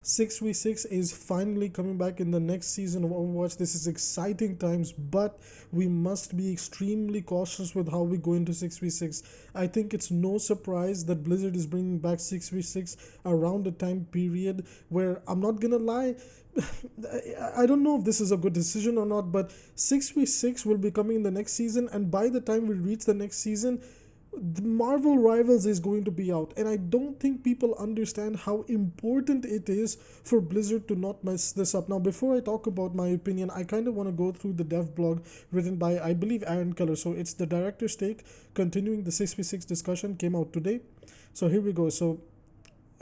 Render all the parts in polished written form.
6v6 is finally coming back in the next season of Overwatch. This is exciting times, but we must be extremely cautious with how we go into 6v6. I think it's no surprise that Blizzard is bringing back 6v6 around a time period where, I'm not gonna lie, I don't know if this is a good decision or not, but 6v6 will be coming in the next season, and by the time we reach the next season, the Marvel Rivals is going to be out, and I don't think people understand how important it is for Blizzard to not mess this up. Now, before I talk about my opinion, I kind of want to go through the dev blog written by, I believe, Aaron Keller. So it's the director's take, continuing the 6v6 discussion, came out today. So here we go. So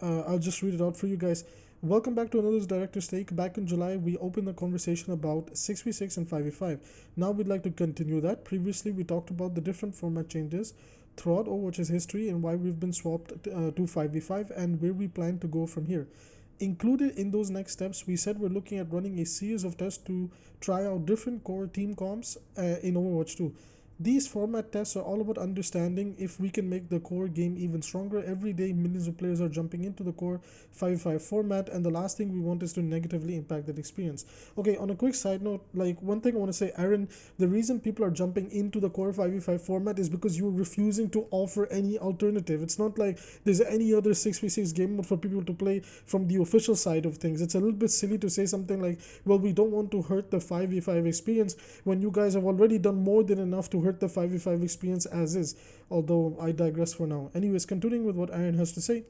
I'll just read it out for you guys. Welcome back to another Director's Take. Back in July, we opened the conversation about 6v6 and 5v5. Now we'd like to continue that. Previously, we talked about the different format changes throughout Overwatch's history and why we've been swapped to 5v5 and where we plan to go from here. Included in those next steps, we said we're looking at running a series of tests to try out different core team comps in Overwatch 2. These format tests are all about understanding if we can make the core game even stronger. Every day, millions of players are jumping into the core 5v5 format, and the last thing we want is to negatively impact that experience. Okay, on a quick side note, like one thing I want to say, Aaron, the reason people are jumping into the core 5v5 format is because you're refusing to offer any alternative. It's not like there's any other 6v6 game mode for people to play from the official side of things. It's a little bit silly to say something like, well, we don't want to hurt the 5v5 experience when you guys have already done more than enough to hurt the 5v5 experience as is, although I digress for now. Anyways, continuing with what Aaron has to say.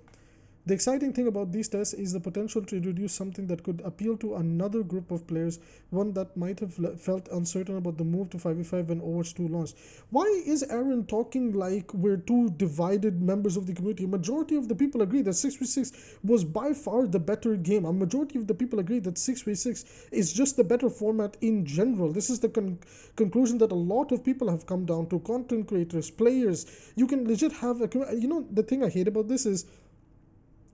The exciting thing about these tests is the potential to introduce something that could appeal to another group of players, one that might have felt uncertain about the move to 5v5 when Overwatch 2 launched. Why is Aaron talking like we're two divided members of the community? A majority of the people agree that 6v6 was by far the better game. A majority of the people agree that 6v6 is just the better format in general. This is the conclusion that a lot of people have come down to, content creators, players. You can legit have a, the thing I hate about this is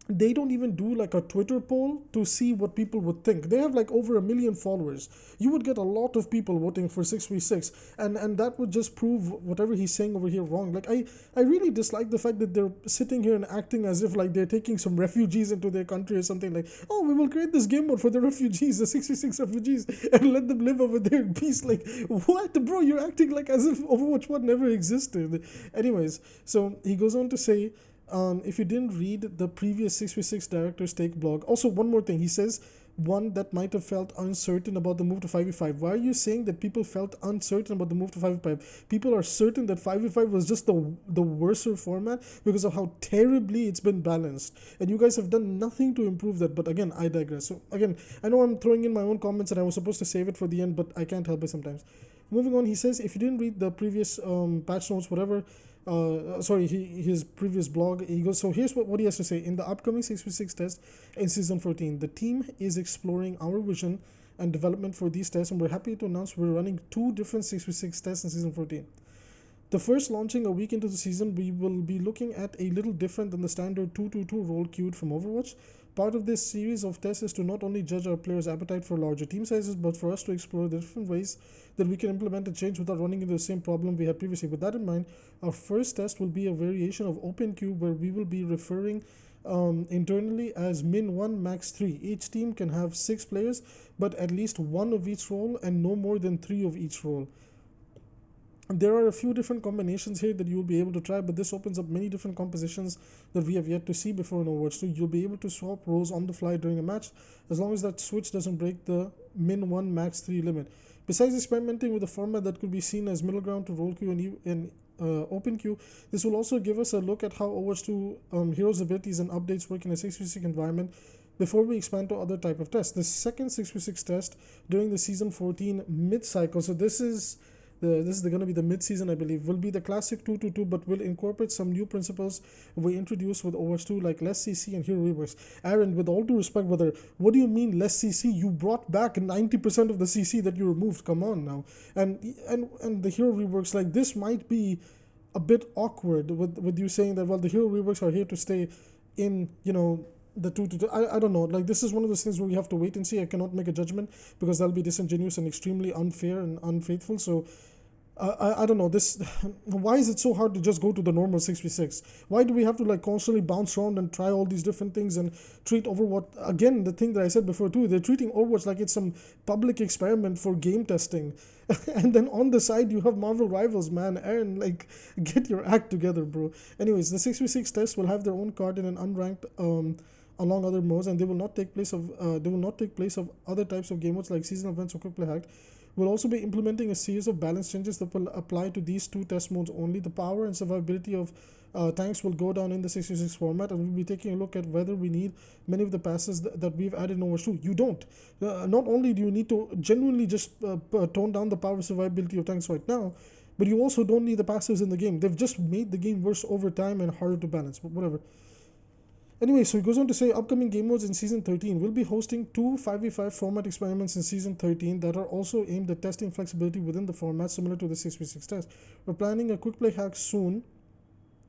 they don't even do like a Twitter poll to see what people would think. They have like over 1 million followers. You would get a lot of people voting for 6v6, and that would just prove whatever he's saying over here wrong. Like I really dislike the fact that they're sitting here and acting as if like they're taking some refugees into their country or something, like, oh, we will create this game mode for the refugees, the 6v6 refugees, and let them live over there in peace. Like, what, bro? You're acting like as if Overwatch 1 never existed. Anyways, so he goes on to say, if you didn't read the previous 6v6 Director's Take blog, also one more thing, he says, one that might have felt uncertain about the move to 5v5. Why are you saying that people felt uncertain about the move to 5v5? People are certain that 5v5 was just the worser format because of how terribly it's been balanced. And you guys have done nothing to improve that. But again, I digress. So again, I know I'm throwing in my own comments and I was supposed to save it for the end, but I can't help it sometimes. Moving on, he says, if you didn't read the previous patch notes, whatever, his previous blog, he goes, so here's what he has to say. In the upcoming 6v6 test in Season 14, the team is exploring our vision and development for these tests, and we're happy to announce we're running 2 different 6v6 tests in Season 14. The first launching a week into the season, we will be looking at a little different than the standard 2-2-2 role queued from Overwatch. Part of this series of tests is to not only judge our players' appetite for larger team sizes, but for us to explore the different ways that we can implement a change without running into the same problem we had previously. With that in mind, our first test will be a variation of open queue where we will be referring internally as min 1 max 3. Each team can have 6 players, but at least 1 of each role and no more than 3 of each role. There are a few different combinations here that you'll be able to try, but this opens up many different compositions that we have yet to see before in Overwatch 2. You'll be able to swap roles on the fly during a match as long as that switch doesn't break the min 1 max 3 limit. Besides experimenting with a format that could be seen as middle ground to role queue and open queue, this will also give us a look at how Overwatch 2 heroes' abilities and updates work in a 6v6 environment before we expand to other type of tests. The second 6v6 test during the Season 14 mid-cycle, so this is going to be the mid-season, I believe, will be the classic 2-2-2, but will incorporate some new principles we introduced with Overwatch 2, like less CC and hero reworks. Aaron, with all due respect, brother, what do you mean less CC? You brought back 90% of the CC that you removed. Come on now. And the hero reworks, like, this might be a bit awkward with you saying that, well, the hero reworks are here to stay in, the 2-2-2. I don't know. Like, this is one of those things where we have to wait and see. I cannot make a judgment because that'll be disingenuous and extremely unfair and unfaithful. So I don't know this. Why is it so hard to just go to the normal 6v6? Why do we have to like constantly bounce around and try all these different things and treat Overwatch again? The thing that I said before too, they're treating Overwatch like it's some public experiment for game testing, and then on the side you have Marvel Rivals, man. Aaron, like, get your act together, bro. Anyways, the 6v6 test will have their own card in an unranked along other modes, and they will not take place of other types of game modes like season events or quick play hacked. We'll also be implementing a series of balance changes that will apply to these two test modes only. The power and survivability of tanks will go down in the 6v6 format, and we'll be taking a look at whether we need many of the passes that we've added in Overwatch 2. You don't. Not only do you need to genuinely just tone down the power survivability of tanks right now, but you also don't need the passives in the game. They've just made the game worse over time and harder to balance, but whatever. Anyway, so he goes on to say upcoming game modes in Season 13 will be hosting two 5v5 format experiments in Season 13 that are also aimed at testing flexibility within the format similar to the 6v6 test. We're planning a quick play hack soon,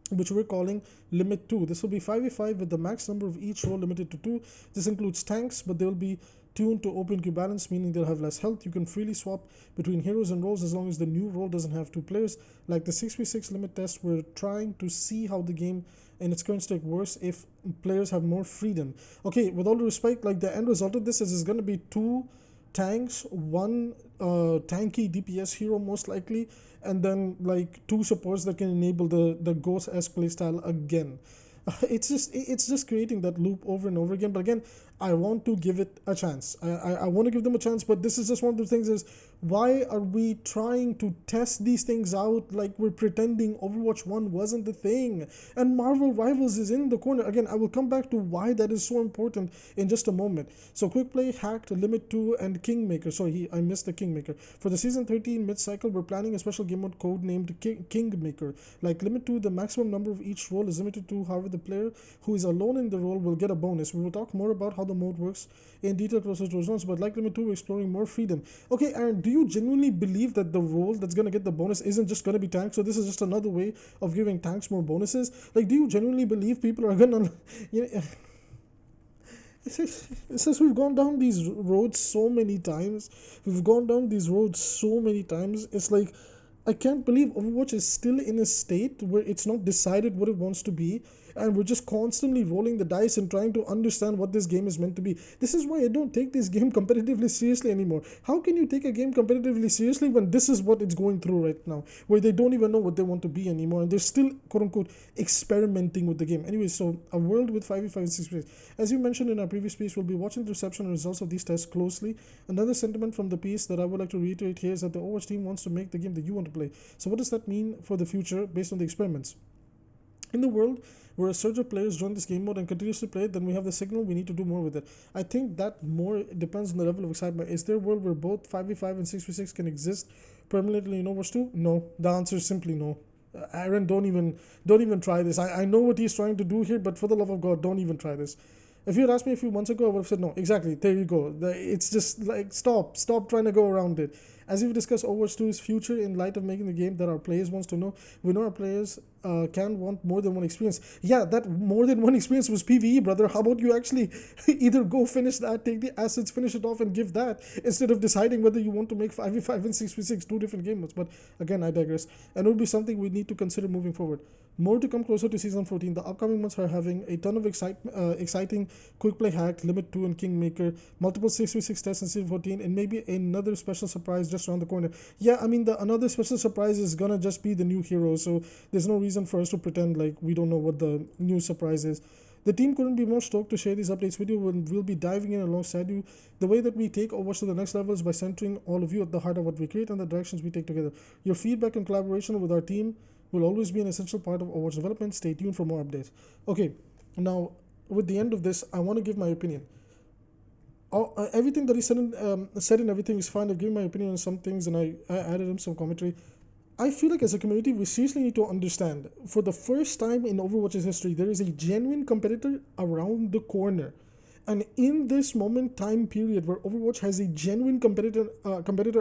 which we're calling Limit 2. This will be 5v5 with the max number of each role limited to 2. This includes tanks, but they will be tuned to open queue balance, meaning they'll have less health. You can freely swap between heroes and roles as long as the new role doesn't have two players. Like the 6v6 limit test, we're trying to see how the game in its current state works if players have more freedom. Okay, with all due respect, like the end result of this is going to be two tanks, one tanky DPS hero most likely, and then like two supports that can enable the 𝐒𝐲 playstyle again. It's just creating that loop over and over again. But again, I want to give it a chance. I want to give them a chance, but this is just one of the things is, why are we trying to test these things out like we're pretending Overwatch 1 wasn't the thing and Marvel Rivals is in the corner? Again, I will come back to why that is so important in just a moment. So quick play, hacked, limit 2, and Kingmaker. Sorry, I missed the Kingmaker. For the season 13 mid-cycle, we're planning a special game mode code named Kingmaker. Like limit 2, the maximum number of each role is limited to. However, the player who is alone in the role will get a bonus. We will talk more about how the mode works in detail closer to results, but like limit 2, we're exploring more freedom. Okay, Aaron, do you genuinely believe that the role that's going to get the bonus isn't just going to be tanks? So this is just another way of giving tanks more bonuses? Like, do you genuinely believe people are going to... You know, it says we've gone down these roads so many times. It's like, I can't believe Overwatch is still in a state where it's not decided what it wants to be, and we're just constantly rolling the dice and trying to understand what this game is meant to be. This is why I don't take this game competitively seriously anymore. How can you take a game competitively seriously when this is what it's going through right now, where they don't even know what they want to be anymore, and they're still, quote-unquote, experimenting with the game? Anyway, so a world with 5v5 and 6v6. As you mentioned in our previous piece, we'll be watching the reception and results of these tests closely. Another sentiment from the piece that I would like to reiterate here is that the Overwatch team wants to make the game that you want to play. So what does that mean for the future based on the experiments? In the world where a surge of players join this game mode and continuously play it, then we have the signal we need to do more with it. I think that more depends on the level of excitement. Is there a world where both 5v5 and 6v6 can exist permanently in Overwatch 2? No. The answer is simply no. Aaron, don't even try this. I know what he's trying to do here, but for the love of God, don't even try this. If you had asked me a few months ago, I would have said no. Exactly. There you go. It's just like, stop trying to go around it. As we've discussed Overwatch 2's future in light of making the game that our players wants to know, we know our players can want more than one experience. Yeah, that more than one experience was PvE, brother. How about you actually either go finish that, take the assets, finish it off, and give that, instead of deciding whether you want to make 5v5 and 6v6 two different game modes. But again, I digress. And it will be something we need to consider moving forward. More to come closer to Season 14. The upcoming months are having a ton of exciting quick play hack, limit 2, and Kingmaker, multiple 6v6 tests in Season 14, and maybe another special surprise just around the corner. Yeah, I mean, another special surprise is gonna just be the new hero, so there's no reason for us to pretend like we don't know what the new surprise is. The team couldn't be more stoked to share these updates with you, and we'll be diving in alongside you. The way that we take Overwatch to the next level is by centering all of you at the heart of what we create and the directions we take together. Your feedback and collaboration with our team will always be an essential part of Overwatch development. Stay tuned for more updates. Okay, now with the end of this, I want to give my opinion. Everything that he said in everything is fine. I've given my opinion on some things, and I added him some commentary. I feel like as a community, we seriously need to understand, for the first time in Overwatch's history, there is a genuine competitor around the corner. And in this time period where Overwatch has a genuine competitor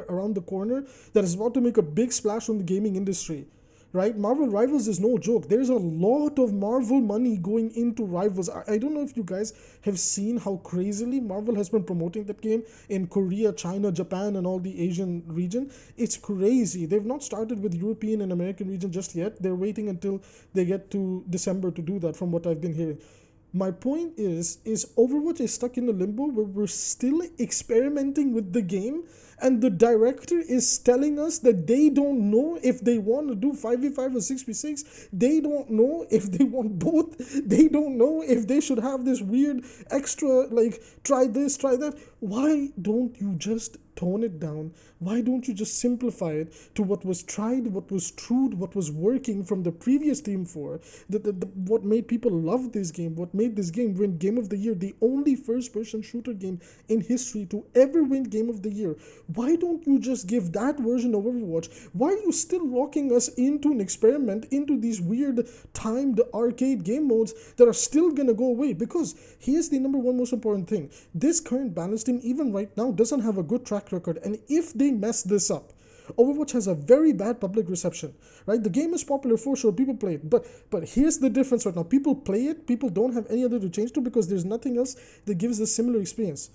around the corner that is about to make a big splash on the gaming industry, right? Marvel Rivals is no joke. There's a lot of Marvel money going into Rivals. I don't know if you guys have seen how crazily Marvel has been promoting that game in Korea, China, Japan, and all the Asian region. It's crazy. They've not started with European and American region just yet. They're waiting until they get to December to do that, from what I've been hearing. My point is Overwatch is stuck in a limbo where we're still experimenting with the game, and the director is telling us that they don't know if they want to do 5v5 or 6v6. They don't know if they want both. They don't know if they should have this weird extra, like, try this, try that. Why don't you just tone it down? Why don't you just simplify it to what was tried, what was true, what was working from the previous Team 4, what made people love this game, what made this game win Game of the Year, the only first-person shooter game in history to ever win Game of the Year. Why don't you just give that version of Overwatch? Why are you still locking us into an experiment, into these weird timed arcade game modes that are still gonna go away? Because here's the number one most important thing. This current balance team, even right now, doesn't have a good track record, and if they mess this up, Overwatch has a very bad public reception, right? The game is popular for sure, people play it, but here's the difference right now. People play it, people don't have any other to change to because there's nothing else that gives a similar experience.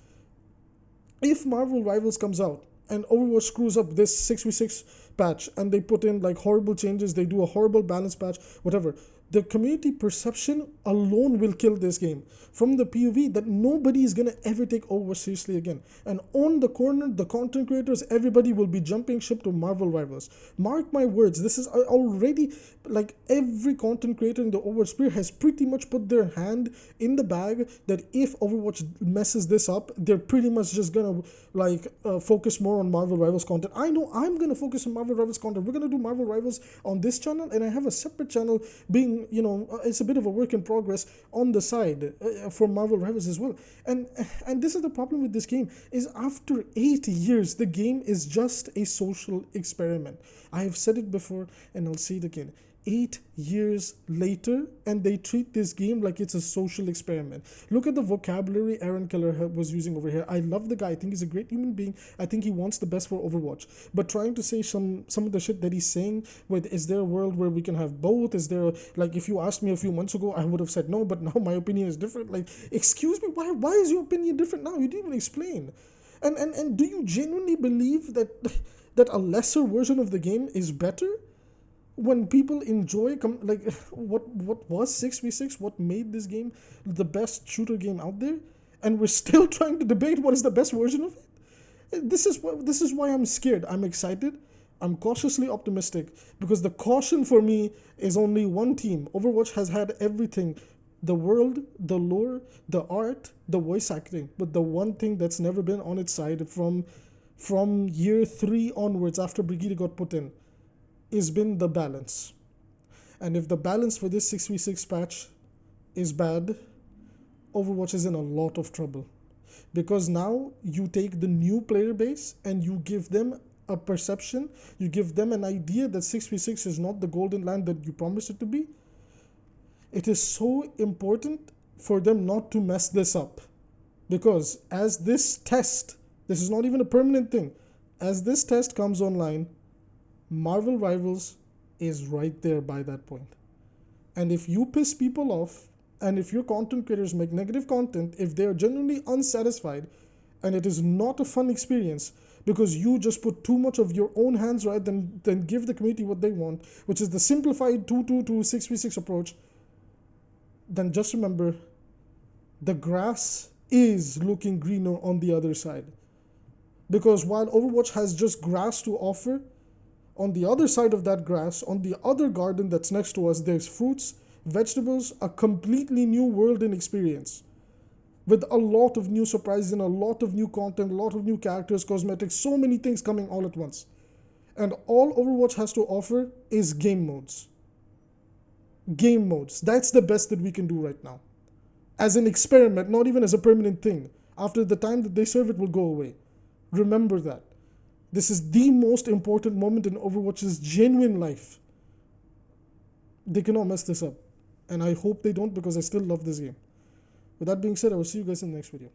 If Marvel Rivals comes out and Overwatch screws up this 6v6 patch and they put in like horrible changes, they do a horrible balance patch, whatever, the community perception alone will kill this game from the POV that nobody is going to ever take Overwatch seriously again. And on the corner, the content creators, everybody will be jumping ship to Marvel Rivals. Mark my words, this is already, like, every content creator in the Overwatch sphere has pretty much put their hand in the bag that if Overwatch messes this up, they're pretty much just going to like focus more on Marvel Rivals content. I know I'm going to focus on Marvel Rivals content. We're going to do Marvel Rivals on this channel, and I have a separate channel being, it's a bit of a work in progress on the side for Marvel Rivals as well. And this is the problem with this game, is after 8 years, the game is just a social experiment. I have said it before and I'll say it again. 8 years later, and they treat this game like it's a social experiment. Look at the vocabulary Aaron Keller was using over here. I love the guy. I think he's a great human being. I think he wants the best for Overwatch. But trying to say some of the shit that he's saying, with is there a world where we can have both? Is there, like, if you asked me a few months ago, I would have said no, but now my opinion is different. Like, excuse me, why is your opinion different now? You didn't even explain. And do you genuinely believe that a lesser version of the game is better? When people enjoy, what was 6v6, what made this game the best shooter game out there, and we're still trying to debate what is the best version of it. This is why I'm scared. I'm excited. I'm cautiously optimistic, because the caution for me is only one team. Overwatch has had everything: the world, the lore, the art, the voice acting, but the one thing that's never been on its side from year 3 onwards, after Brigitte got put in, has been the balance. And if the balance for this 6v6 patch is bad, Overwatch is in a lot of trouble. Because now you take the new player base and you give them a perception, you give them an idea that 6v6 is not the golden land that you promised it to be. It is so important for them not to mess this up. Because as this test, this is not even a permanent thing, as this test comes online, Marvel Rivals is right there by that point. And if you piss people off, and if your content creators make negative content, if they are genuinely unsatisfied, and it is not a fun experience because you just put too much of your own hands right, then give the community what they want, which is the simplified 2-2-2 6v6 approach, then just remember, the grass is looking greener on the other side. Because while Overwatch has just grass to offer, on the other side of that grass, on the other garden that's next to us, there's fruits, vegetables, a completely new world and experience. With a lot of new surprises and a lot of new content, a lot of new characters, cosmetics, so many things coming all at once. And all Overwatch has to offer is game modes. Game modes. That's the best that we can do right now. As an experiment, not even as a permanent thing. After the time that they serve, it will go away. Remember that. This is the most important moment in Overwatch's genuine life. They cannot mess this up. And I hope they don't, because I still love this game. With that being said, I will see you guys in the next video.